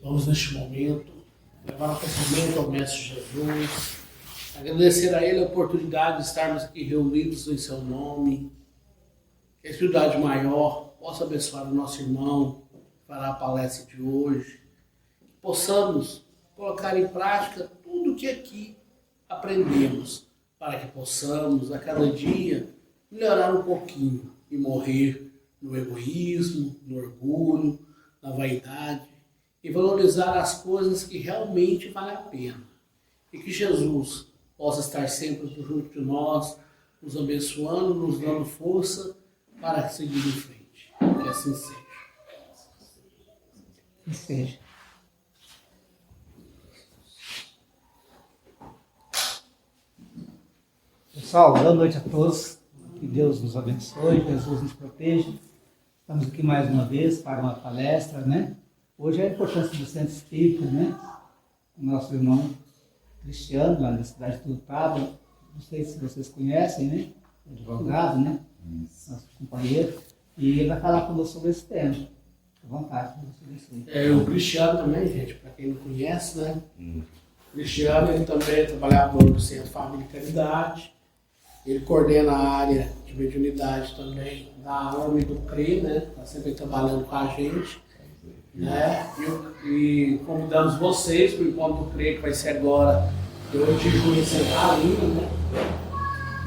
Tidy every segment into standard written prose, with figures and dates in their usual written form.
Vamos neste momento levar o pensamento ao Mestre Jesus, agradecer a Ele a oportunidade de estarmos aqui reunidos em Seu nome, que a Espiritualidade Maior possa abençoar o nosso irmão que fará a palestra de hoje, que possamos colocar em prática tudo o que aqui aprendemos, para que possamos a cada dia melhorar um pouquinho e morrer no egoísmo, no orgulho, na vaidade, e valorizar as coisas que realmente valem a pena. E que Jesus possa estar sempre junto de nós, nos abençoando, nos dando força para seguir em frente. Que assim seja. Que seja. Pessoal, boa noite a todos. Que Deus nos abençoe, Jesus nos proteja. Estamos aqui mais uma vez para uma palestra, né? Hoje é a importância do Centro Espírita, né? O nosso irmão Cristiano, lá na cidade de Turutaba, não sei se vocês conhecem, né? Advogado, né? Nosso companheiro. E ele vai falar conosco sobre esse tema. À vontade, sobre isso. O Cristiano também, gente, para quem não conhece, né? O Cristiano, ele também é trabalhador do Centro Família e Caridade. Ele coordena a área de mediunidade também da AME do CRE, né? Está sempre trabalhando com a gente. Né? E convidamos vocês para o encontro do CRE, que vai ser agora, de 8 de junho em Centralina, né?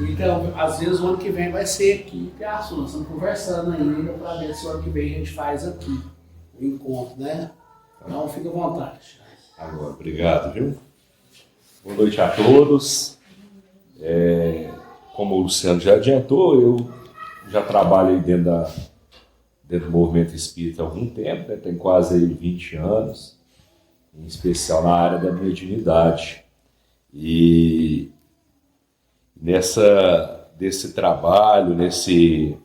Então, às vezes o ano que vem vai ser aqui em Piaçu. Nós estamos conversando ainda para ver se o ano que vem a gente faz aqui o encontro, né? Então, fica à vontade. Agora, obrigado, viu? Boa noite a todos. Como o Luciano já adiantou, eu já trabalho aí dentro do movimento espírita há algum tempo, né? Tem quase aí 20 anos, em especial na área da mediunidade. E desse trabalho, nesse,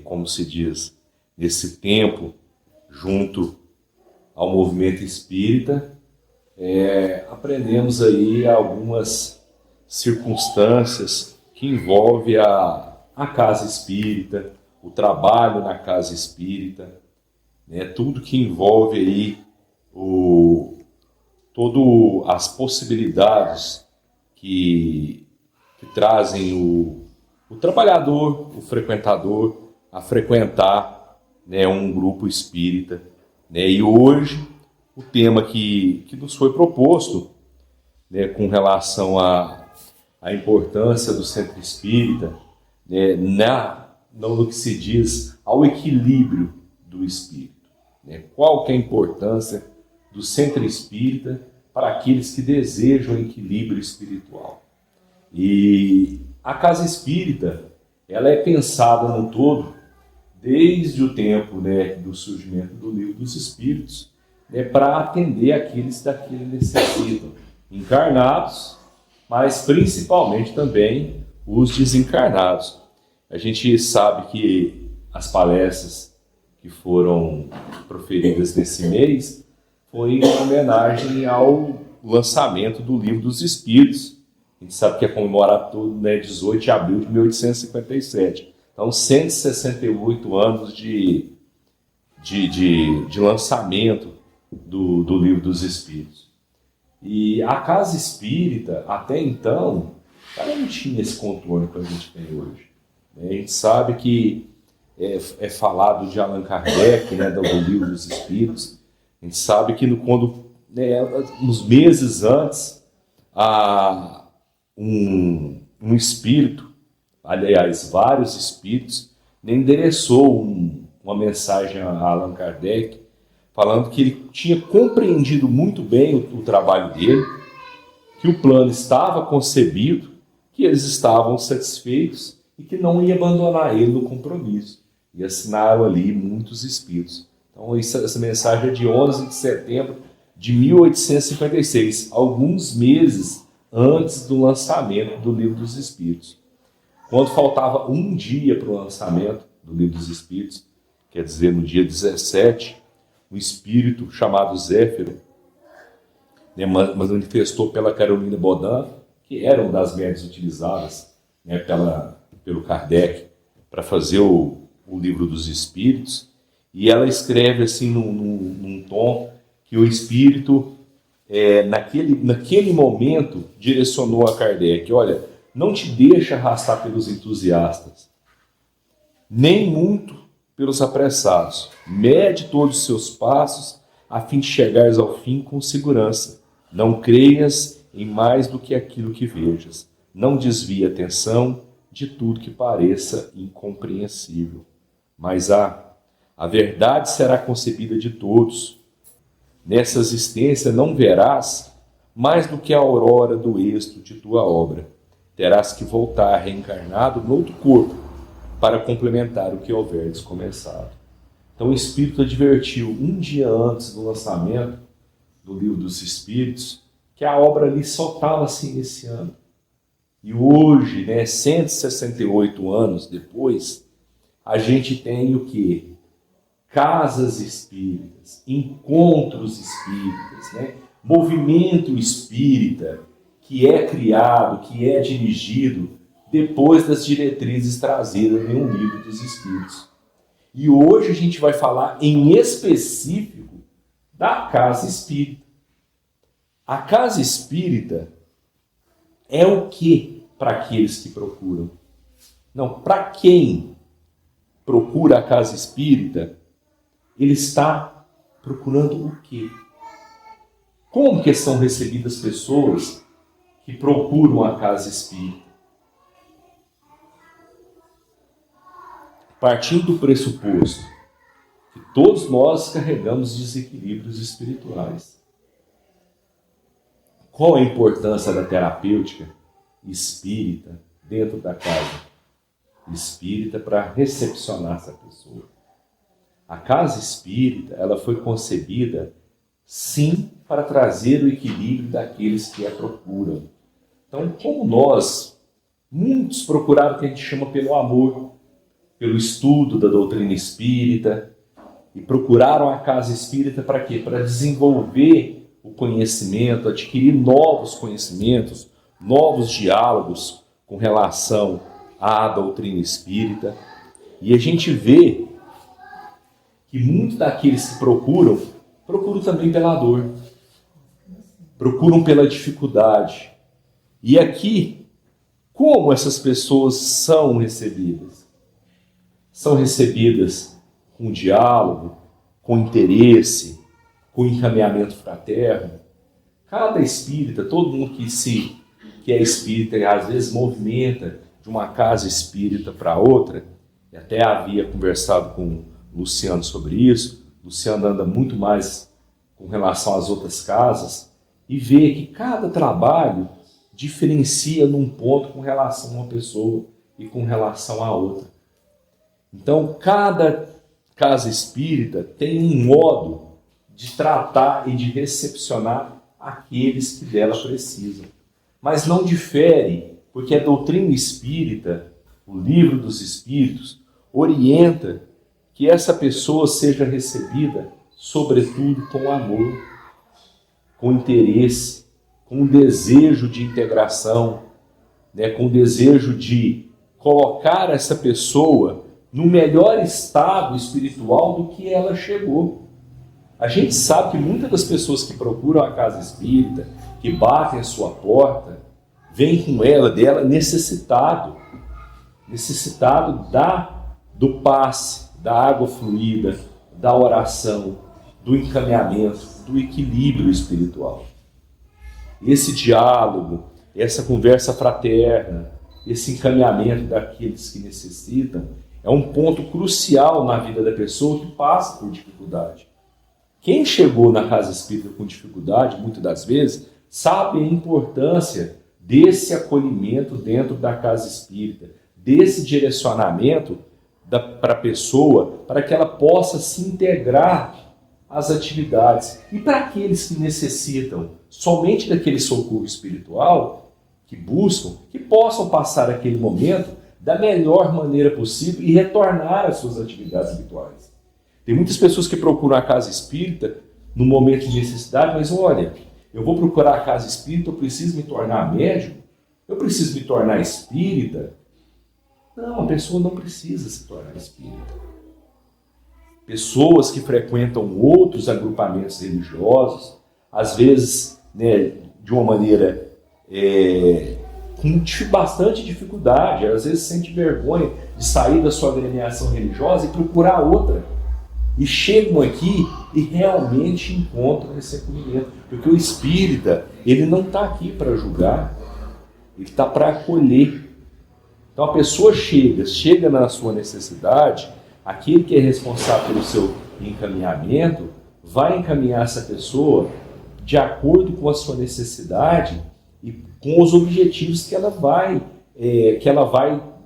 como se diz, nesse tempo junto ao movimento espírita, aprendemos aí algumas circunstâncias que envolvem a casa espírita, o trabalho na casa espírita, né, tudo que envolve aí todas as possibilidades que trazem o trabalhador, o frequentador, a frequentar, né, um grupo espírita. Né, e hoje, o tema que nos foi proposto, né, com relação à importância do centro espírita, né, no que se diz ao equilíbrio do espírito. Né? Qual que é a importância do centro espírita para aqueles que desejam equilíbrio espiritual? E a casa espírita, ela é pensada no todo desde o tempo, né, do surgimento do Livro dos Espíritos, né, para atender aqueles que necessitam, encarnados, mas principalmente também os desencarnados. A gente sabe que as palestras que foram proferidas nesse mês foi em homenagem ao lançamento do Livro dos Espíritos. A gente sabe que é comemorado, né, 18 de abril de 1857. Então, 168 anos de lançamento do Livro dos Espíritos. E a casa espírita, até então, ela não tinha esse contorno que a gente tem hoje. A gente sabe que é falado de Allan Kardec, né, do Livro dos Espíritos. A gente sabe que uns meses antes, um espírito, aliás, vários espíritos, endereçou uma mensagem a Allan Kardec, falando que ele tinha compreendido muito bem o trabalho dele, que o plano estava concebido, que eles estavam satisfeitos e que não ia abandonar ele no compromisso. E assinaram ali muitos espíritos. Então essa mensagem é de 11 de setembro de 1856, alguns meses antes do lançamento do Livro dos Espíritos. Quando faltava um dia para o lançamento do Livro dos Espíritos, quer dizer, no dia 17, um espírito chamado Zéfiro, né, manifestou pela Carolina Bodan, que era uma das médias utilizadas, né, pelo Kardec para fazer o Livro dos Espíritos, e ela escreve assim num tom que o Espírito, naquele momento, direcionou a Kardec: olha, não te deixa arrastar pelos entusiastas, nem muito pelos apressados. Mede todos os seus passos, a fim de chegares ao fim com segurança. Não creias em mais do que aquilo que vejas. Não desvie a atenção de tudo que pareça incompreensível. Mas a verdade será concebida de todos. Nessa existência não verás mais do que a aurora do êxito de tua obra. Terás que voltar reencarnado no outro corpo para complementar o que houveres começado. Então o Espírito advertiu um dia antes do lançamento do Livro dos Espíritos que a obra ali só estava se iniciando. E hoje, 168 anos depois, a gente tem o quê? Casas espíritas, encontros espíritas, movimento espírita que é criado, que é dirigido depois das diretrizes trazidas em um Livro dos Espíritos. E hoje a gente vai falar em específico da casa espírita. A casa espírita é o que para aqueles que procuram? Não, para quem procura a casa espírita, ele está procurando o quê? Como que são recebidas pessoas que procuram a casa espírita? Partindo do pressuposto que todos nós carregamos desequilíbrios espirituais. Qual a importância da terapêutica espírita dentro da casa espírita para recepcionar essa pessoa? A casa espírita, ela foi concebida, sim, para trazer o equilíbrio daqueles que a procuram. Então, como muitos procuraram o que a gente chama pelo amor, pelo estudo da doutrina espírita, e procuraram a casa espírita para quê? Para desenvolver o conhecimento, adquirir novos conhecimentos, novos diálogos com relação à doutrina espírita. E a gente vê que muitos daqueles que procuram também pela dor, procuram pela dificuldade. E aqui, como essas pessoas são recebidas? São recebidas com diálogo, com interesse, com encaminhamento fraterno. Cada espírita, todo mundo que é espírita e às vezes movimenta de uma casa espírita para outra, e até havia conversado com o Luciano sobre isso. O Luciano anda muito mais com relação às outras casas e vê que cada trabalho diferencia num ponto com relação a uma pessoa e com relação a outra. Então, cada casa espírita tem um modo de tratar e de recepcionar aqueles que dela precisam. Mas não difere, porque a doutrina espírita, o Livro dos Espíritos, orienta que essa pessoa seja recebida, sobretudo, com amor, com interesse, com desejo de integração, com desejo de colocar essa pessoa no melhor estado espiritual do que ela chegou. A gente sabe que muitas das pessoas que procuram a casa espírita, que batem a sua porta, vêm com dela necessitado do passe, da água fluida, da oração, do encaminhamento, do equilíbrio espiritual. Esse diálogo, essa conversa fraterna, esse encaminhamento daqueles que necessitam, é um ponto crucial na vida da pessoa que passa por dificuldade. Quem chegou na casa espírita com dificuldade, muitas das vezes, sabe a importância desse acolhimento dentro da casa espírita, desse direcionamento para a pessoa, para que ela possa se integrar às atividades. E para aqueles que necessitam somente daquele socorro espiritual, que buscam, que possam passar aquele momento da melhor maneira possível e retornar às suas atividades habituais. Tem muitas pessoas que procuram a casa espírita no momento de necessidade, mas olha, eu vou procurar a casa espírita, eu preciso me tornar médium, eu preciso me tornar espírita. Não, a pessoa não precisa se tornar espírita. Pessoas que frequentam outros agrupamentos religiosos, às vezes, né, de uma maneira com bastante dificuldade, às vezes sente vergonha de sair da sua agremiação religiosa e procurar outra. E chegam aqui e realmente encontram esse acolhimento. Porque o espírita, ele não está aqui para julgar, ele está para acolher. Então a pessoa chega na sua necessidade, aquele que é responsável pelo seu encaminhamento, vai encaminhar essa pessoa de acordo com a sua necessidade e com os objetivos que ela vai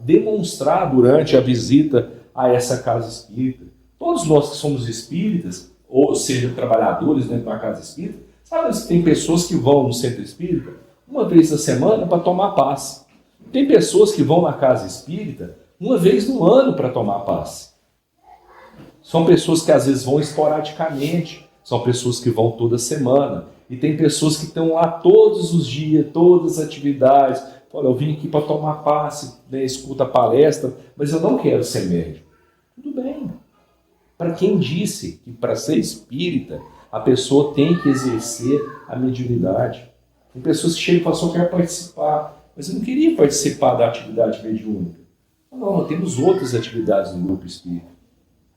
demonstrar durante a visita a essa casa espírita. Todos nós que somos espíritas, ou seja, trabalhadores dentro da casa espírita, sabe que tem pessoas que vão no centro espírita uma vez na semana para tomar passe. Tem pessoas que vão na casa espírita uma vez no ano para tomar passe. São pessoas que às vezes vão esporadicamente, são pessoas que vão toda semana. E tem pessoas que estão lá todos os dias, todas as atividades. Olha, eu vim aqui para tomar passe, né, escuta a palestra, mas eu não quero ser médium. Tudo bem. Para quem disse que para ser espírita, a pessoa tem que exercer a mediunidade. Tem pessoas que chegam e falam, só quero participar, mas eu não queria participar da atividade mediúnica. Não, temos outras atividades no grupo espírita.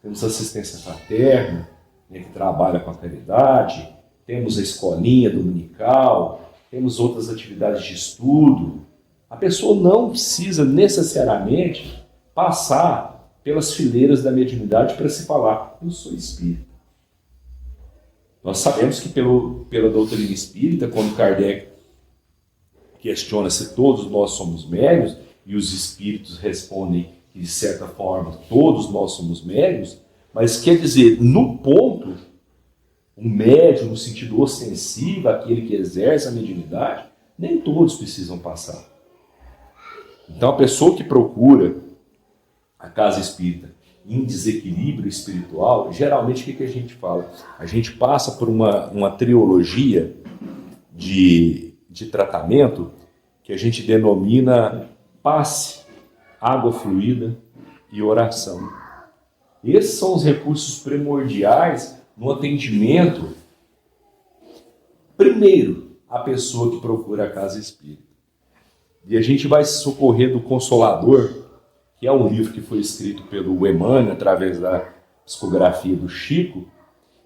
Temos assistência fraterna, né, que trabalha com a caridade, temos a escolinha dominical, temos outras atividades de estudo. A pessoa não precisa necessariamente passar pelas fileiras da mediunidade para se falar, eu sou espírita. Nós sabemos que pela doutrina espírita, quando Kardec questiona se todos nós somos médiuns, e os espíritos respondem que, de certa forma, todos nós somos médiuns, mas quer dizer, no ponto, um médium, no sentido ostensivo, aquele que exerce a mediunidade, nem todos precisam passar. Então, a pessoa que procura a casa espírita em desequilíbrio espiritual, geralmente o que a gente fala? A gente passa por uma trilogia de tratamento que a gente denomina passe, água fluida e oração. Esses são os recursos primordiais no atendimento, primeiro, a pessoa que procura a casa espírita. E a gente vai se socorrer do Consolador, que é um livro que foi escrito pelo Emmanuel, através da psicografia do Chico,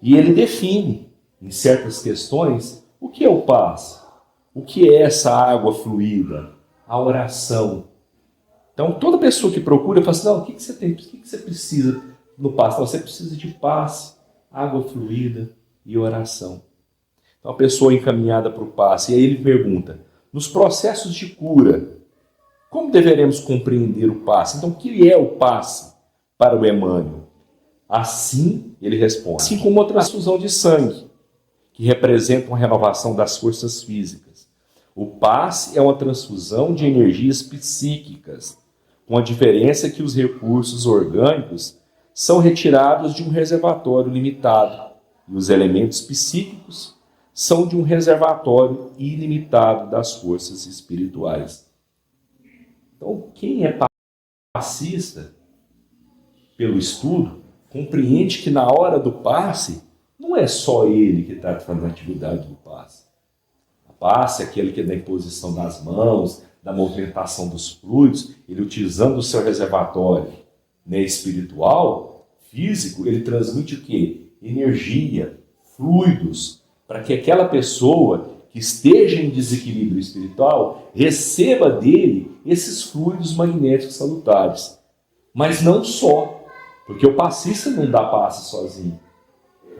e ele define, em certas questões, o que é o passe, o que é essa água fluida, a oração. Então, toda pessoa que procura, fala assim, não, o que você tem, o que você precisa no passe? Não, você precisa de passe, água fluida e oração. Então, a pessoa é encaminhada para o passe, e aí ele pergunta, nos processos de cura, como deveremos compreender o passe? Então, o que é o passe para o Emmanuel? Assim, ele responde, assim como a transfusão de sangue, que representa uma renovação das forças físicas. O passe é uma transfusão de energias psíquicas, com a diferença que os recursos orgânicos são retirados de um reservatório limitado, e os elementos psíquicos são de um reservatório ilimitado das forças espirituais. Então, quem é passista, pelo estudo, compreende que na hora do passe, não é só ele que está fazendo a atividade do passe. O passe é aquele que é da imposição das mãos, da movimentação dos fluidos, ele utilizando o seu reservatório, né, espiritual, físico, ele transmite o quê? Energia, fluidos, para que aquela pessoa que esteja em desequilíbrio espiritual receba dele esses fluidos magnéticos salutares. Mas não só, porque o passista não dá passe sozinho.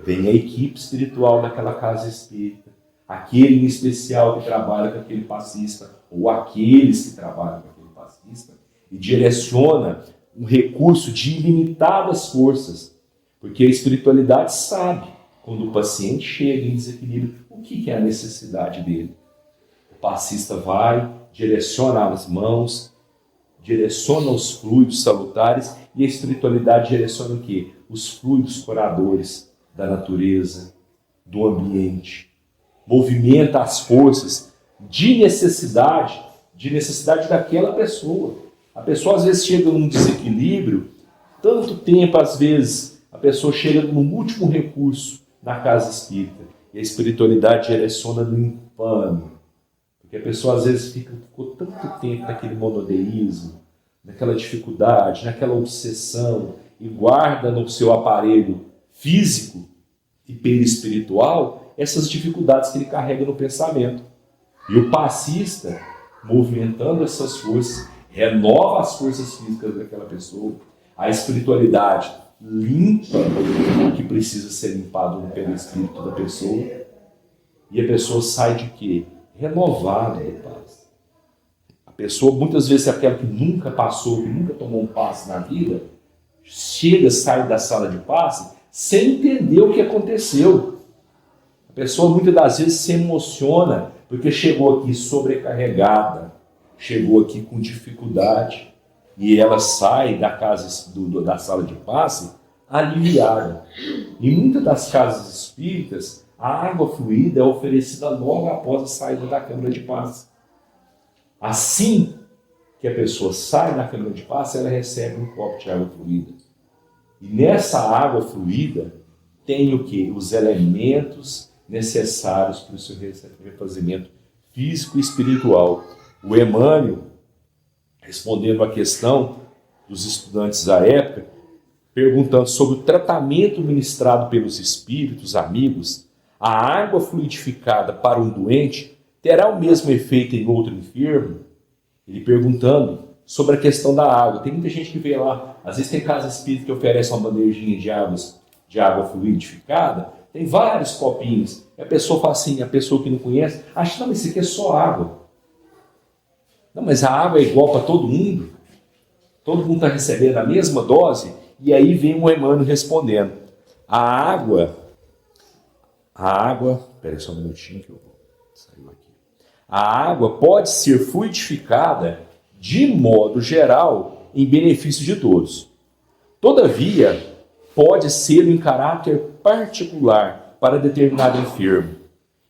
Vem a equipe espiritual daquela casa espírita, aquele em especial que trabalha com aquele passista, ou aqueles que trabalham com aquele passista, e direciona um recurso de ilimitadas forças, porque a espiritualidade sabe, quando o paciente chega em desequilíbrio, o que é a necessidade dele. O passista vai, direciona as mãos, direciona os fluidos salutares, e a espiritualidade direciona o quê? Os fluidos curadores da natureza, do ambiente. Movimenta as forças de necessidade daquela pessoa. A pessoa às vezes chega num desequilíbrio, tanto tempo às vezes a pessoa chega no último recurso na casa espírita. E a espiritualidade direciona no infame. Porque a pessoa às vezes ficou tanto tempo naquele monodeísmo, naquela dificuldade, naquela obsessão, e guarda no seu aparelho físico e perispiritual essas dificuldades que ele carrega no pensamento. E o passista, movimentando essas forças, renova as forças físicas daquela pessoa. A espiritualidade limpa o que precisa ser limpado pelo espírito da pessoa. E a pessoa sai de quê? Renovada do passe. A pessoa, muitas vezes, aquela que nunca passou, que nunca tomou um passe na vida, chega, sai da sala de passe sem entender o que aconteceu. A pessoa, muitas das vezes, se emociona porque chegou aqui sobrecarregada, chegou aqui com dificuldade, e ela sai da casa, da sala de passe aliviada. Em muitas das casas espíritas, a água fluida é oferecida logo após a saída da câmara de passe. Assim que a pessoa sai da câmara de passe, ela recebe um copo de água fluida. E nessa água fluida tem o quê? Os elementos necessários para o seu refazimento físico e espiritual. O Emmanuel, respondendo à questão dos estudantes da época, perguntando sobre o tratamento ministrado pelos espíritos amigos, a água fluidificada para um doente terá o mesmo efeito em outro enfermo? Ele perguntando sobre a questão da água. Tem muita gente que vê lá, às vezes tem casa espírita que oferece uma bandejinha de água fluidificada, tem vários copinhos, e a pessoa fala assim, a pessoa que não conhece, acha que não, isso aqui é só água. Não, mas a água é igual para todo mundo está recebendo a mesma dose, e aí vem o Emmanuel respondendo, a água, espera só um minutinho que eu vou sair aqui. A água pode ser fluidificada de modo geral em benefício de todos. Todavia, pode ser em caráter particular para determinado enfermo.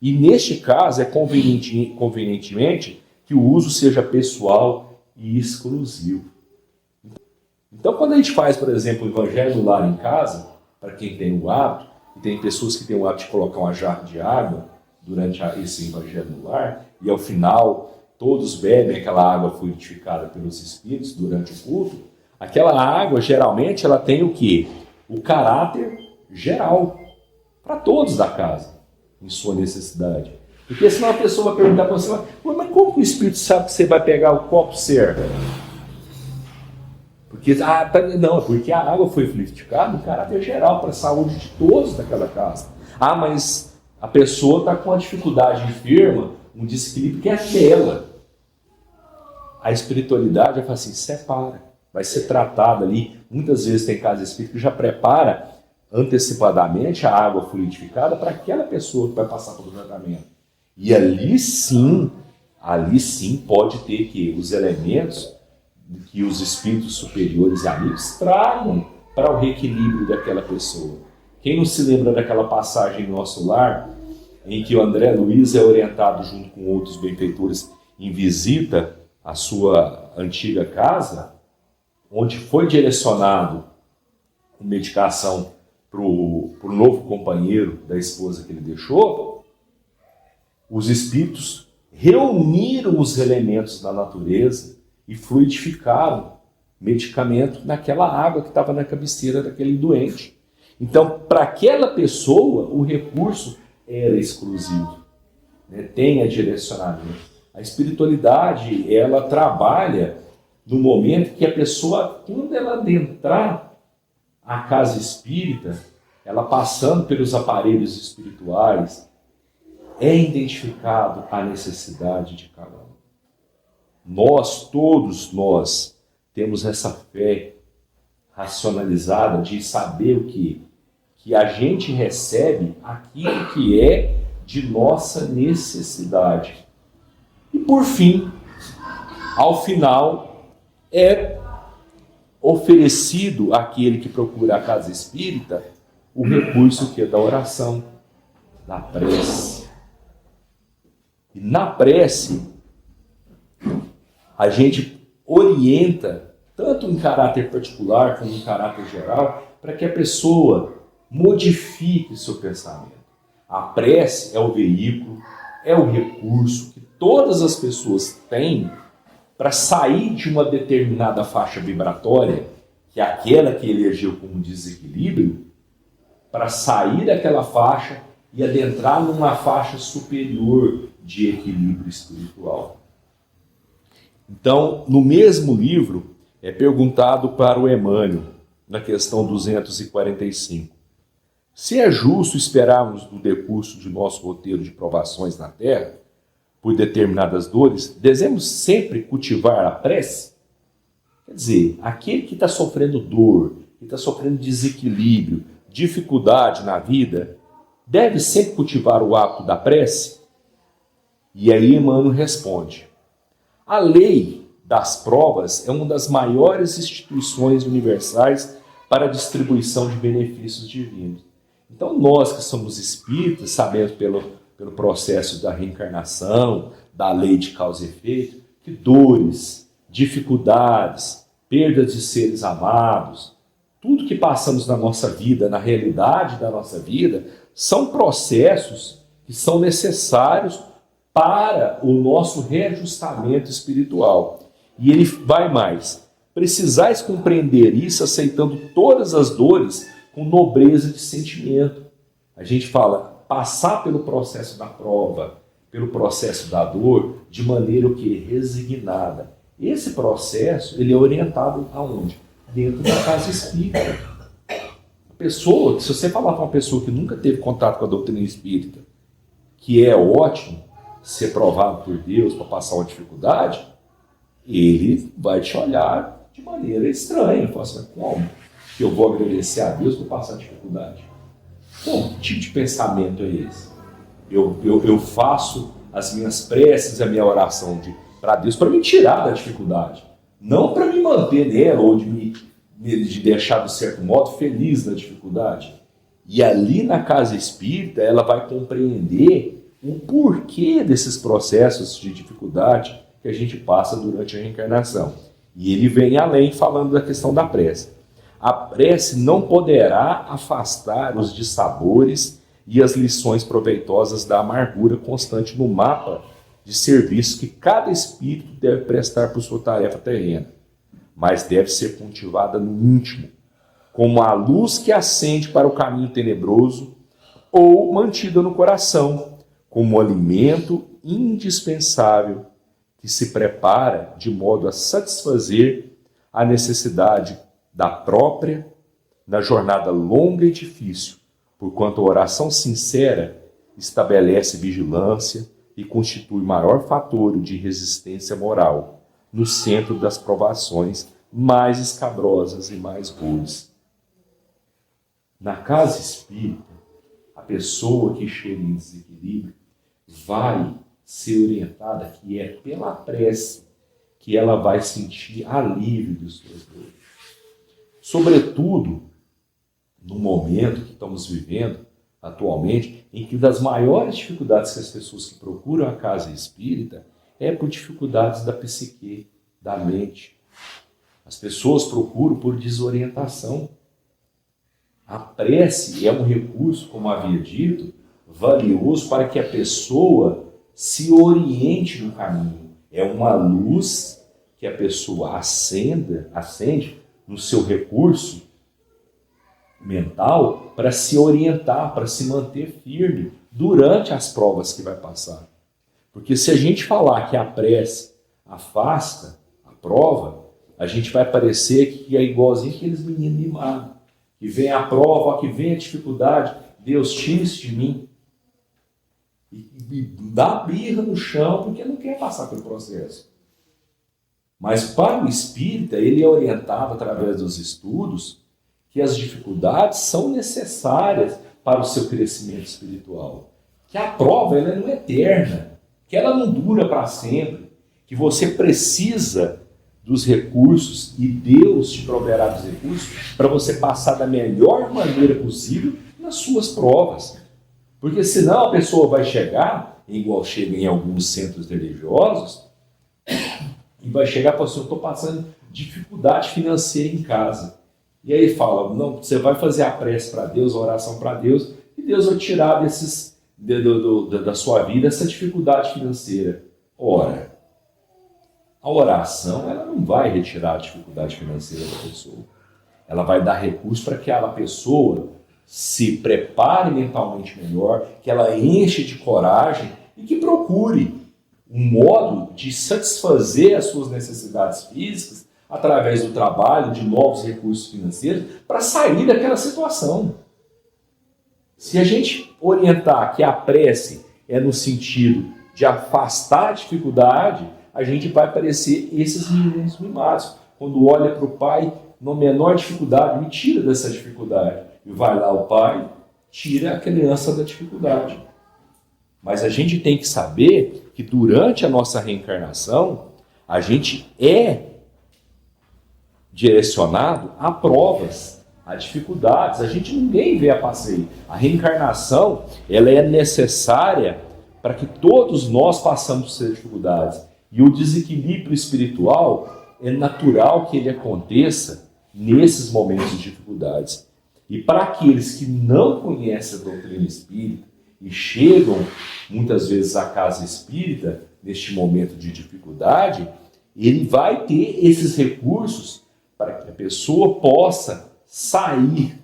E neste caso é convenientemente que o uso seja pessoal e exclusivo. Então, quando a gente faz, por exemplo, o Evangelho no Lar em casa, para quem tem o hábito, e tem pessoas que têm o hábito de colocar uma jarra de água durante esse Evangelho no Lar, e ao final todos bebem aquela água fluidificada pelos Espíritos durante o culto, aquela água, geralmente, ela tem o quê? O caráter geral, para todos da casa, em sua necessidade. Porque senão a pessoa vai perguntar para você, mas como que o Espírito sabe que você vai pegar o copo certo? Porque, não, é porque a água foi fluidificada em caráter geral, para a saúde de todos daquela casa. Mas a pessoa está com uma dificuldade enferma, um desequilíbrio que é dela. A espiritualidade vai falar assim, separa, vai ser tratada ali. Muitas vezes tem casa espírita que já prepara antecipadamente a água fluidificada para aquela pessoa que vai passar pelo tratamento. E ali sim pode ter que os elementos que os espíritos superiores e amigos tragam para o reequilíbrio daquela pessoa. Quem não se lembra daquela passagem em Nosso Lar, em que o André Luiz é orientado junto com outros benfeitores em visita à sua antiga casa, onde foi direcionado com medicação para o novo companheiro da esposa que ele deixou, os espíritos reuniram os elementos da natureza e fluidificaram medicamento naquela água que estava na cabeceira daquele doente. Então, para aquela pessoa, o recurso era exclusivo, né? Tem a direcionamento. A espiritualidade, ela trabalha no momento que a pessoa, quando ela adentrar a casa espírita, ela passando pelos aparelhos espirituais, é identificado a necessidade de cada um. Todos nós, temos essa fé racionalizada de saber o que a gente recebe aquilo que é de nossa necessidade. E por fim, ao final, é oferecido àquele que procura a casa espírita o recurso que é da oração, da prece. E na prece, a gente orienta, tanto em caráter particular como em caráter geral, para que a pessoa modifique seu pensamento. A prece é o veículo, é o recurso que todas as pessoas têm para sair de uma determinada faixa vibratória, que é aquela que elegeu como desequilíbrio, para sair daquela faixa e adentrar numa faixa superior de equilíbrio espiritual. Então, no mesmo livro, é perguntado para o Emmanuel, na questão 245, se é justo esperarmos do decurso de nosso roteiro de provações na Terra, por determinadas dores, devemos sempre cultivar a prece? Quer dizer, aquele que está sofrendo dor, que está sofrendo desequilíbrio, dificuldade na vida, deve sempre cultivar o hábito da prece? E aí Emmanuel responde: a lei das provas é uma das maiores instituições universais para a distribuição de benefícios divinos. Então nós que somos espíritas, sabemos pelo processo da reencarnação, da lei de causa e efeito, que dores, dificuldades, perdas de seres amados, tudo que passamos na nossa vida, na realidade da nossa vida, são processos que são necessários para o nosso reajustamento espiritual. E ele vai mais: precisais compreender isso aceitando todas as dores com nobreza de sentimento. A gente fala, passar pelo processo da prova, pelo processo da dor, de maneira o que? Resignada. Esse processo, ele é orientado aonde? Dentro da casa espírita. A pessoa, se você falar para uma pessoa que nunca teve contato com a doutrina espírita, que é ótimo ser provado por Deus para passar uma dificuldade, ele vai te olhar de maneira estranha. Fala assim, como que eu vou agradecer a Deus por passar dificuldade? Bom, que tipo de pensamento é esse? Eu faço as minhas preces, a minha oração para Deus para me tirar da dificuldade, não para me manter nela ou de deixar, de certo modo, feliz na dificuldade. E ali na casa espírita ela vai compreender o porquê desses processos de dificuldade que a gente passa durante a reencarnação. E ele vem além, falando da questão da prece. A prece não poderá afastar os dissabores e as lições proveitosas da amargura constante no mapa de serviço que cada espírito deve prestar por sua tarefa terrena, mas deve ser cultivada no íntimo, como a luz que acende para o caminho tenebroso, ou mantida no coração, como alimento indispensável que se prepara de modo a satisfazer a necessidade da própria na jornada longa e difícil, porquanto a oração sincera estabelece vigilância e constitui maior fator de resistência moral no centro das provações mais escabrosas e mais rudes. Na casa espírita, a pessoa que chega em desequilíbrio vai ser orientada que é pela prece que ela vai sentir alívio de suas dores. Sobretudo, no momento que estamos vivendo atualmente, em que das maiores dificuldades que as pessoas que procuram a casa espírita é por dificuldades da psique, da mente. As pessoas procuram por desorientação. A prece é um recurso, como havia dito, valioso para que a pessoa se oriente no caminho. É uma luz que a pessoa acende no seu recurso mental para se orientar, para se manter firme durante as provas que vai passar. Porque se a gente falar que a prece afasta a prova, a gente vai parecer que é igualzinho aqueles meninos mimados, que vem a prova, que vem a dificuldade, Deus tira isso de mim. E dá birra no chão porque não quer passar pelo processo. Mas para o espírita, ele é orientado através dos estudos que as dificuldades são necessárias para o seu crescimento espiritual. Que a prova ela não é eterna, que ela não dura para sempre, que você precisa dos recursos e Deus te proverá dos recursos para você passar da melhor maneira possível nas suas provas. Porque senão a pessoa vai chegar, igual chega em alguns centros religiosos, e vai chegar e falar assim, eu estou passando dificuldade financeira em casa. E aí fala, não, você vai fazer a prece para Deus, a oração para Deus, e Deus vai tirar da sua vida essa dificuldade financeira. Ora, a oração ela não vai retirar a dificuldade financeira da pessoa. Ela vai dar recurso para que aquela pessoa se prepare mentalmente melhor, que ela enche de coragem e que procure um modo de satisfazer as suas necessidades físicas através do trabalho, de novos recursos financeiros, para sair daquela situação. Se a gente orientar que a prece é no sentido de afastar a dificuldade, a gente vai parecer esses meninos mimados. Quando olha para o pai, na menor dificuldade, me tira dessa dificuldade. E vai lá o pai, tira a criança da dificuldade. Mas a gente tem que saber que durante a nossa reencarnação, a gente é direcionado a provas, a dificuldades. A gente ninguém vê a passeio. A reencarnação ela é necessária para que todos nós passamos por essas dificuldades. E o desequilíbrio espiritual é natural que ele aconteça nesses momentos de dificuldades. E para aqueles que não conhecem a doutrina espírita e chegam muitas vezes à casa espírita neste momento de dificuldade, ele vai ter esses recursos para que a pessoa possa sair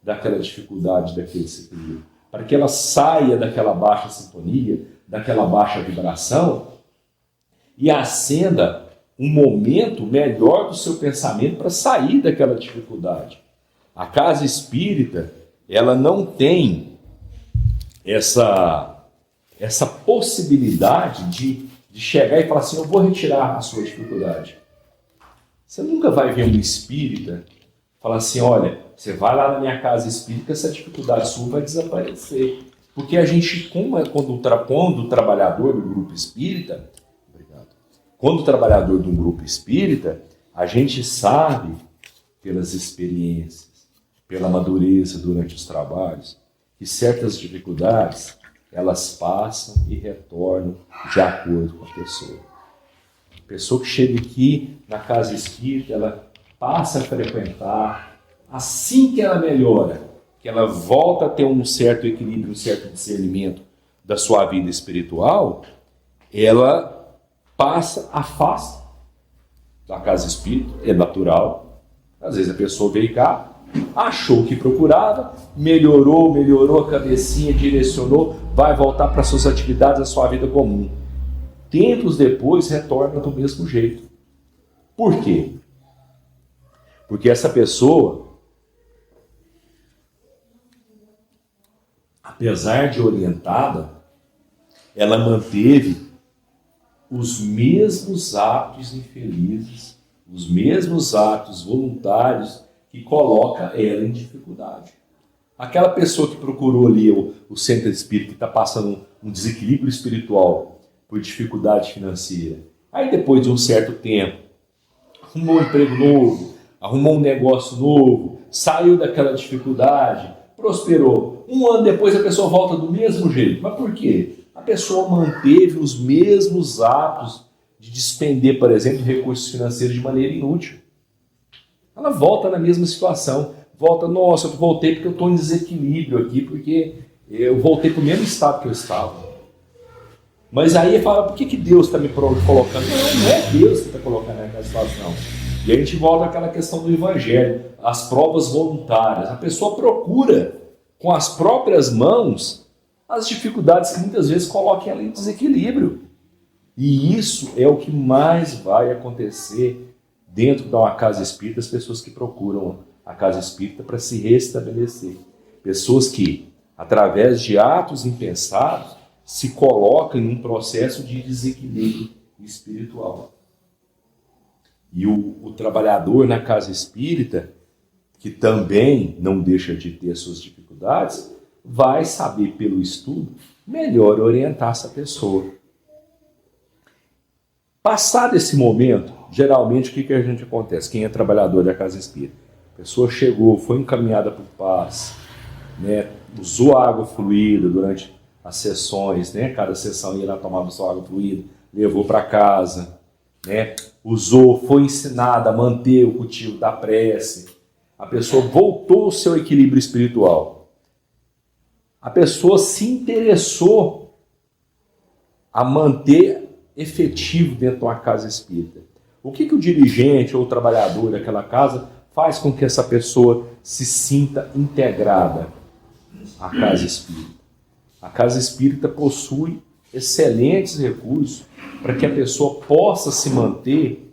daquela dificuldade, daquele desequilíbrio, para que ela saia daquela baixa sintonia, daquela baixa vibração e acenda um momento melhor do seu pensamento para sair daquela dificuldade. A casa espírita, ela não tem essa possibilidade de chegar e falar assim, eu vou retirar a sua dificuldade. Você nunca vai ver um espírita falar assim, olha, você vai lá na minha casa espírita, essa dificuldade sua vai desaparecer. Porque a gente, quando o trabalhador do grupo espírita, quando o trabalhador de um grupo espírita, a gente sabe, pelas experiências, pela madureza durante os trabalhos, que certas dificuldades, elas passam e retornam de acordo com a pessoa. A pessoa que chega aqui na casa espírita, ela passa a frequentar, assim que ela melhora, que ela volta a ter um certo equilíbrio, um certo discernimento da sua vida espiritual, ela afasta da casa espírita, é natural. Às vezes a pessoa veio cá, achou o que procurava, melhorou a cabecinha, direcionou, vai voltar para suas atividades, a sua vida comum. Tempos depois retorna do mesmo jeito. Por quê? Porque essa pessoa, apesar de orientada, ela manteve os mesmos atos infelizes, os mesmos atos voluntários que coloca ela em dificuldade. Aquela pessoa que procurou ali o centro espírita, que está passando um desequilíbrio espiritual por dificuldade financeira, aí depois de um certo tempo, arrumou um emprego novo, arrumou um negócio novo, saiu daquela dificuldade, prosperou. Um ano depois a pessoa volta do mesmo jeito. Mas por quê? A pessoa manteve os mesmos atos de despender, por exemplo, recursos financeiros de maneira inútil. Ela volta na mesma situação. Volta, nossa, eu voltei porque eu estou em desequilíbrio aqui, porque eu voltei para o mesmo estado que eu estava. Mas aí fala, por que Deus está me colocando? Não é Deus que está colocando naquela situação. E a gente volta àquela questão do Evangelho, as provas voluntárias. A pessoa procura, com as próprias mãos, as dificuldades que muitas vezes colocam ela em desequilíbrio. E isso é o que mais vai acontecer dentro de uma casa espírita, as pessoas que procuram a casa espírita para se restabelecer. Pessoas que, através de atos impensados, se colocam em um processo de desequilíbrio espiritual. E o trabalhador na casa espírita, que também não deixa de ter suas dificuldades, vai saber, pelo estudo, melhor orientar essa pessoa. Passado esse momento, geralmente o que a gente acontece? Quem é trabalhador da casa espírita? A pessoa chegou, foi encaminhada por paz, né? Usou água fluida durante as sessões, né? Cada sessão ia lá tomar sua água fluida, levou para casa, né? usou, foi ensinada a manter o cultivo da prece, a pessoa voltou ao seu equilíbrio espiritual. A pessoa se interessou a manter efetivo dentro de uma casa espírita. O que o dirigente ou o trabalhador daquela casa faz com que essa pessoa se sinta integrada à casa espírita? A casa espírita possui excelentes recursos para que a pessoa possa se manter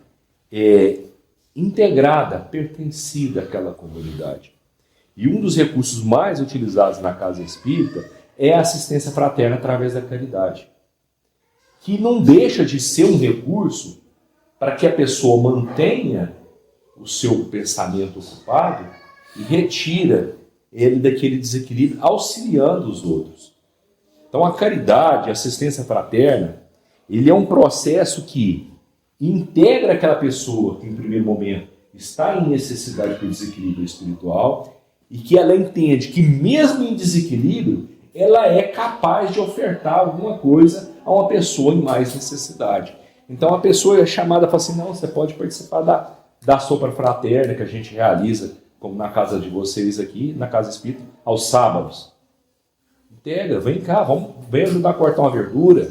integrada, pertencida àquela comunidade. E um dos recursos mais utilizados na casa espírita é a assistência fraterna através da caridade, que não deixa de ser um recurso para que a pessoa mantenha o seu pensamento ocupado e retira ele daquele desequilíbrio, auxiliando os outros. Então a caridade, a assistência fraterna, ele é um processo que integra aquela pessoa que em primeiro momento está em necessidade de desequilíbrio espiritual e que ela entende que mesmo em desequilíbrio, ela é capaz de ofertar alguma coisa a uma pessoa em mais necessidade. Então a pessoa é chamada e fala assim, não, você pode participar da sopa fraterna que a gente realiza, como na casa de vocês aqui, na casa espírita, aos sábados. Integra, vem cá, vem ajudar a cortar uma verdura,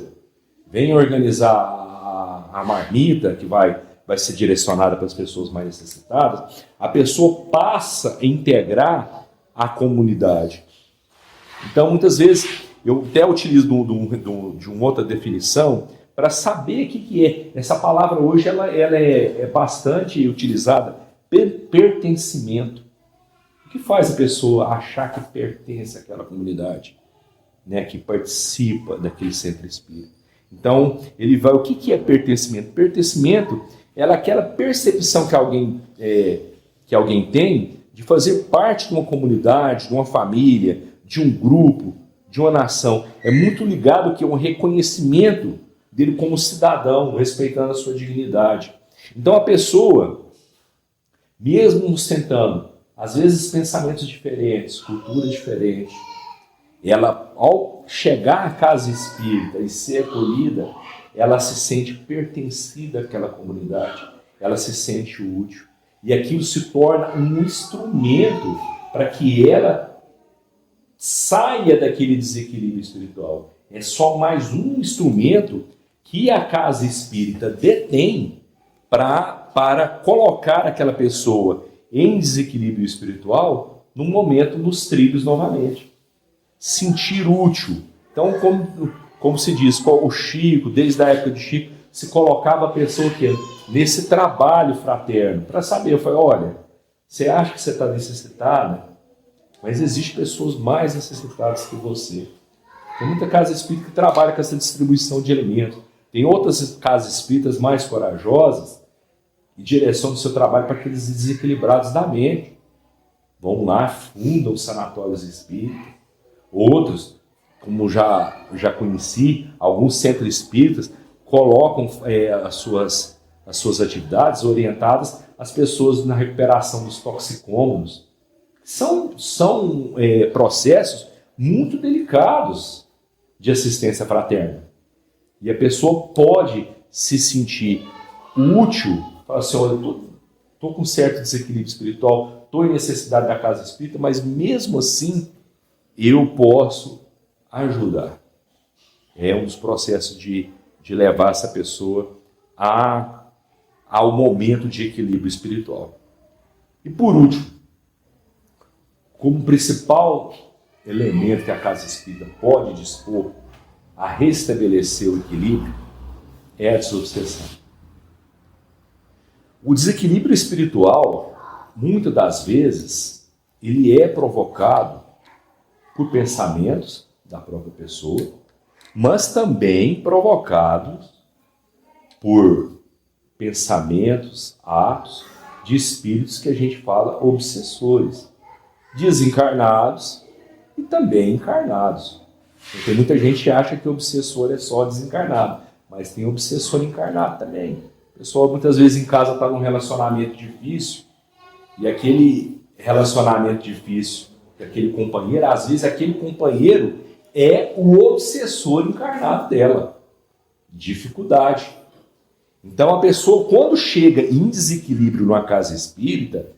vem organizar a marmita que vai ser direcionada para as pessoas mais necessitadas. A pessoa passa a integrar a comunidade. Então, muitas vezes, eu até utilizo de uma outra definição para saber o que é. Essa palavra hoje ela é bastante utilizada, pertencimento. O que faz a pessoa achar que pertence àquela comunidade, né, que participa daquele centro espírita? Então, ele vai. O que é pertencimento? Pertencimento é aquela percepção que alguém tem de fazer parte de uma comunidade, de uma família, de um grupo, de uma nação. É muito ligado que é um reconhecimento dele como cidadão, respeitando a sua dignidade. Então, a pessoa, mesmo sentando, às vezes pensamentos diferentes, cultura diferente, ela, ao chegar à casa espírita e ser acolhida, ela se sente pertencida àquela comunidade, ela se sente útil. E aquilo se torna um instrumento para que ela saia daquele desequilíbrio espiritual. É só mais um instrumento que a casa espírita detém para colocar aquela pessoa em desequilíbrio espiritual no momento nos trilhos novamente. Sentir útil. Então, como se diz, o Chico, desde a época de Chico, se colocava a pessoa nesse trabalho fraterno, para saber, eu falei, olha, você acha que você está necessitada, mas existem pessoas mais necessitadas que você. Tem muita casa espírita que trabalha com essa distribuição de alimentos. Tem outras casas espíritas mais corajosas e direcionam o seu trabalho para aqueles desequilibrados da mente. Vão lá, fundam sanatórios espíritas. Outros, como já conheci, alguns centros espíritas colocam as suas atividades orientadas às pessoas na recuperação dos toxicômanos. São processos muito delicados de assistência fraterna. E a pessoa pode se sentir útil, falar assim, olha, eu estou com certo desequilíbrio espiritual, estou em necessidade da casa espírita, mas mesmo assim eu posso ajudar. É um dos processos de levar essa pessoa ao momento de equilíbrio espiritual. E por último, como principal elemento que a casa espírita pode dispor a restabelecer o equilíbrio, é a desobsessão. O desequilíbrio espiritual, muitas das vezes, ele é provocado por pensamentos da própria pessoa, mas também provocados por pensamentos, atos de espíritos que a gente fala obsessores, desencarnados e também encarnados. Porque muita gente acha que o obsessor é só desencarnado, mas tem obsessor encarnado também. O pessoal muitas vezes em casa está num relacionamento difícil, e aquele relacionamento difícil, aquele companheiro, às vezes aquele companheiro é o obsessor encarnado dela. Dificuldade. Então a pessoa, quando chega em desequilíbrio numa casa espírita,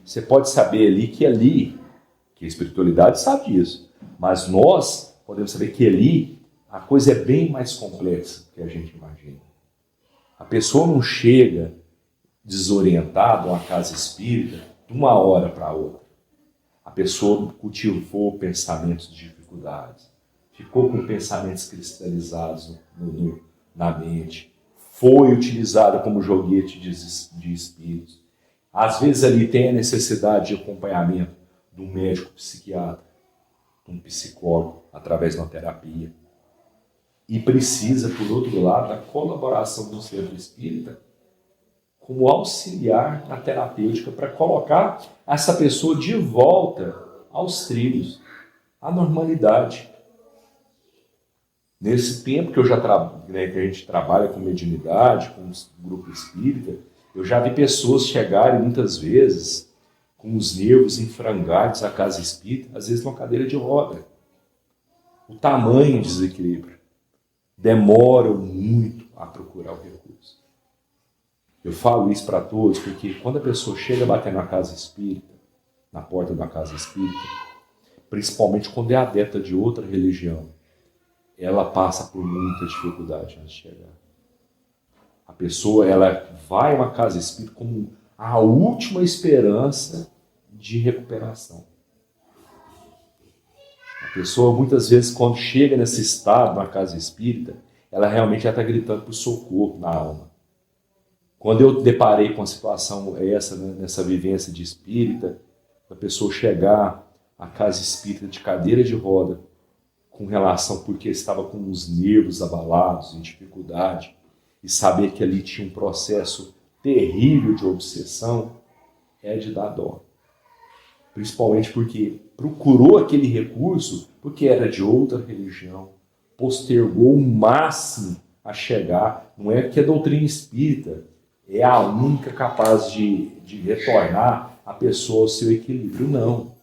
você pode saber que a espiritualidade sabe disso, mas nós podemos saber que ali a coisa é bem mais complexa do que a gente imagina. A pessoa não chega desorientada a uma casa espírita de uma hora para outra. A pessoa cultivou pensamentos de dificuldades, ficou com pensamentos cristalizados na mente, foi utilizada como joguete de espíritos. Às vezes ali tem a necessidade de acompanhamento de um médico psiquiatra, de um psicólogo, através de uma terapia. E precisa, por outro lado, da colaboração do centro espírita como auxiliar na terapêutica para colocar essa pessoa de volta aos trilhos, à normalidade. Nesse tempo que que a gente trabalha com mediunidade, com o grupo espírita, eu já vi pessoas chegarem muitas vezes com os nervos em frangalhos à casa espírita, às vezes numa cadeira de roda. O tamanho desequilíbrio. Demoram muito a procurar o recurso. Eu falo isso para todos porque quando a pessoa chega a bater na casa espírita, na porta da casa espírita, principalmente quando é adepta de outra religião, ela passa por muita dificuldade antes de chegar. A pessoa ela vai a uma casa espírita como a última esperança de recuperação. A pessoa, muitas vezes, quando chega nesse estado, na casa espírita, ela realmente já está gritando por socorro na alma. Quando eu deparei com a situação nessa vivência de espírita, a pessoa chegar à casa espírita de cadeira de roda, com relação porque estava com os nervos abalados, em dificuldade, e saber que ali tinha um processo terrível de obsessão, é de dar dó. Principalmente porque procurou aquele recurso porque era de outra religião, postergou o máximo a chegar. Não é que a doutrina espírita é a única capaz de retornar a pessoa ao seu equilíbrio, não.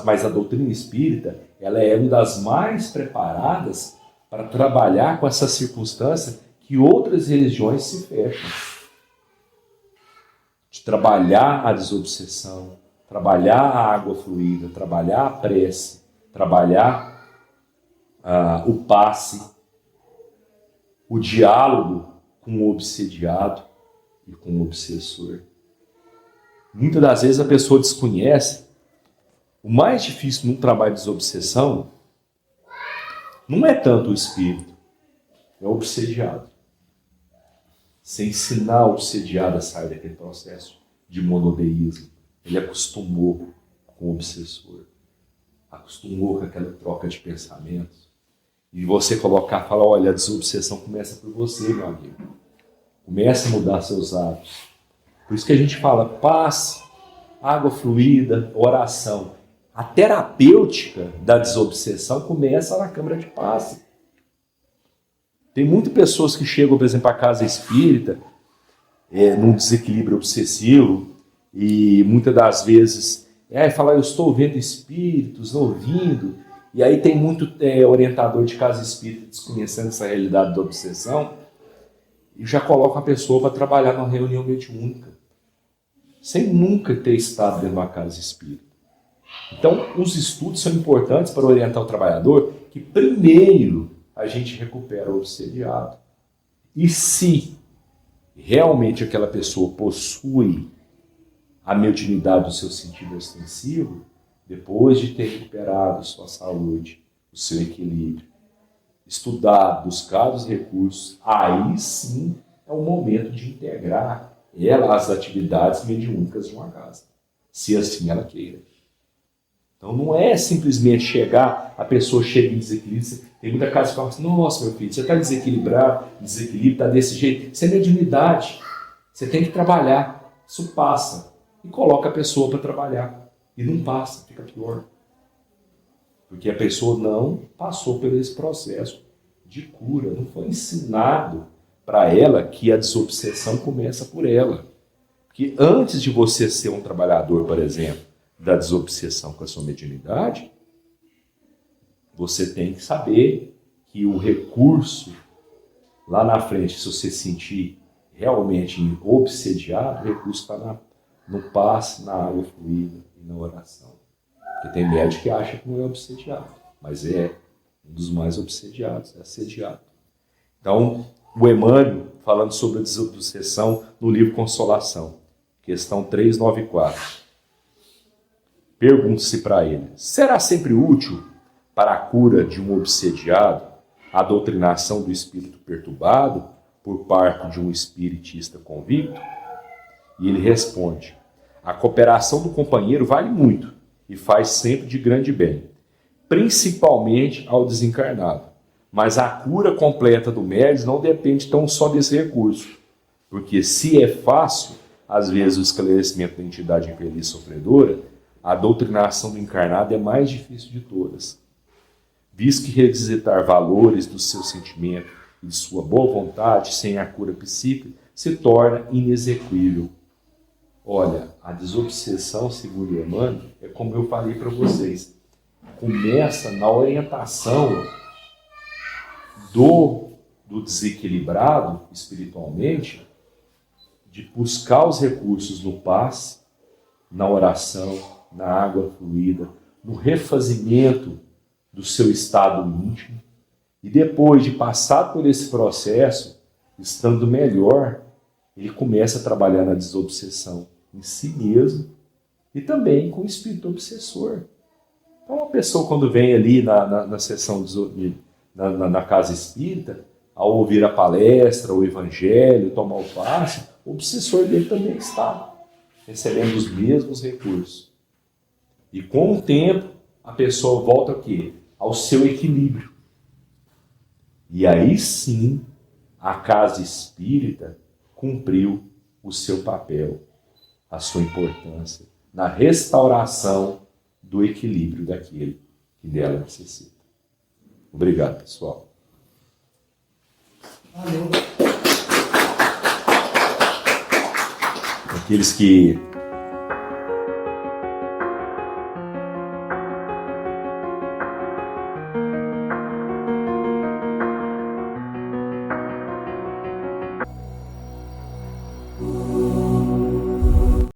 Mas a doutrina espírita ela é uma das mais preparadas para trabalhar com essa circunstância que outras religiões se fecham. De trabalhar a desobsessão, trabalhar a água fluida, trabalhar a prece, trabalhar o passe, o diálogo com o obsediado e com o obsessor. Muitas das vezes a pessoa desconhece. O mais difícil num trabalho de desobsessão não é tanto o espírito, é o obsediado. Você ensinar o obsediado a sair daquele processo de monoteísmo. Ele acostumou com o obsessor, acostumou com aquela troca de pensamentos. E você falar, olha, a desobsessão começa por você, meu amigo. Começa a mudar seus hábitos. Por isso que a gente fala, passe, água fluida, oração. A terapêutica da desobsessão começa na câmara de passe. Tem muitas pessoas que chegam, por exemplo, à casa espírita, num desequilíbrio obsessivo, e muitas das vezes, fala, eu estou vendo espíritos, ouvindo, e aí tem muito orientador de casa espírita desconhecendo essa realidade da obsessão, e já coloca a pessoa para trabalhar numa reunião mediúnica, sem nunca ter estado dentro de uma casa espírita. Então, os estudos são importantes para orientar o trabalhador que, primeiro, a gente recupera o obsediado. E se realmente aquela pessoa possui a mediunidade do seu sentido ostensivo, depois de ter recuperado sua saúde, o seu equilíbrio, estudado, buscado os recursos, aí sim é o momento de integrar ela às atividades mediúnicas de uma casa, se assim ela queira. Então não é simplesmente chegar, a pessoa chega em desequilíbrio, tem muita casa que fala assim, nossa meu filho, você está desequilibrado, desequilíbrio, está desse jeito, isso é mediunidade, você tem que trabalhar, isso passa, e coloca a pessoa para trabalhar, e não passa, fica pior. Porque a pessoa não passou por esse processo de cura, não foi ensinado para ela que a desobsessão começa por ela. Porque antes de você ser um trabalhador, por exemplo, da desobsessão com a sua mediunidade, você tem que saber que o recurso lá na frente, se você sentir realmente obsediado, o recurso está no passe, na água fluida e na oração. Porque tem médico que acha que não é obsediado, mas é um dos mais obsediados, é assediado. Então, o Emmanuel, falando sobre a desobsessão no livro Consolação, questão 394. Pergunte-se para ele: será sempre útil para a cura de um obsediado a doutrinação do espírito perturbado por parte de um espiritista convicto? E ele responde: a cooperação do companheiro vale muito e faz sempre de grande bem, principalmente ao desencarnado. Mas a cura completa do médium não depende tão só desse recurso, porque se é fácil, às vezes, o esclarecimento da entidade infeliz sofredora, a doutrinação do encarnado é mais difícil de todas, visto que revisitar valores do seu sentimento e de sua boa vontade sem a cura psíquica se torna inexequível. Olha, a desobsessão, segundo Emmanuel, é como eu falei para vocês, começa na orientação do desequilibrado espiritualmente, de buscar os recursos no passe, na oração, na água fluida, no refazimento do seu estado íntimo, e depois de passar por esse processo, estando melhor, ele começa a trabalhar na desobsessão em si mesmo e também com o espírito obsessor. Então, uma pessoa, quando vem ali na sessão na casa espírita, ao ouvir a palestra, o evangelho, tomar o passe, o obsessor dele também está recebendo os mesmos recursos. E com o tempo, a pessoa volta ao quê? Ao seu equilíbrio. E aí sim, a casa espírita cumpriu o seu papel, a sua importância na restauração do equilíbrio daquele que dela necessita. Obrigado, pessoal. Valeu. Aqueles que